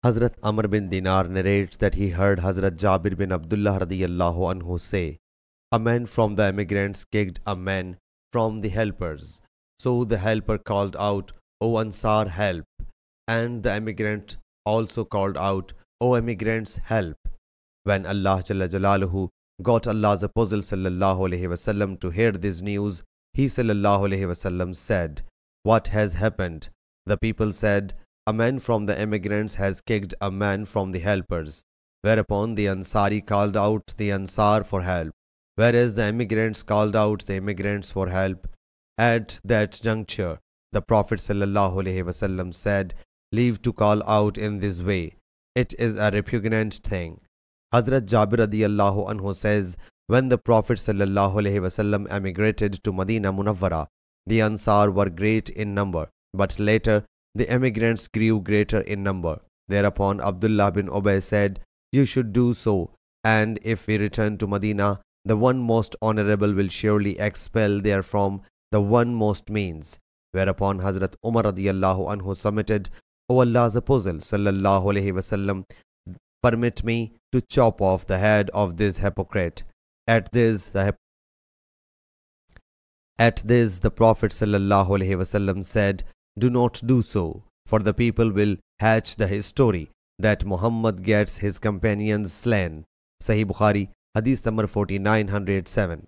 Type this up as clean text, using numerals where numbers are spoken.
Hazrat Amr bin Dinar narrates that he heard Hazrat Jabir bin Abdullah radiyallahu anhu say, "A man from the emigrants kicked a man from the helpers. So the helper called out, 'O Ansar, help!' And the emigrant also called out, 'O emigrants, help!' When Allah Jalla Jalaluhu got Allah's Apostle sallallahu alaihi wasallam to hear this news, he sallallahu alaihi wasallam said, 'What has happened?' The people said, 'A man from the emigrants has kicked a man from the helpers.' Whereupon the Ansari called out the Ansar for help, whereas the emigrants called out the immigrants for help. At that juncture, the Prophet sallallahu alaihi wasallam said, 'Leave to call out in this way. It is a repugnant thing.' Hazrat Jabir radiyallahu anhu says, when the Prophet sallallahu alaihi wasallam emigrated to Medina Munawwara, the Ansar were great in number, but later the emigrants grew greater in number. Thereupon Abdullah bin Ubay said, 'You should do so, and if we return to Medina, the one most honorable will surely expel therefrom the one most means.' Whereupon Hazrat Umar radiyallahu anhu submitted, 'O Allah's Apostle sallallahu alaihi wasallam, permit me to chop off the head of this hypocrite.' At this the Prophet sallallahu alaihi wasallam said, 'Do not do so, for the people will hatch the story that Muhammad gets his companions slain.' Sahih Bukhari, Hadith number 4907.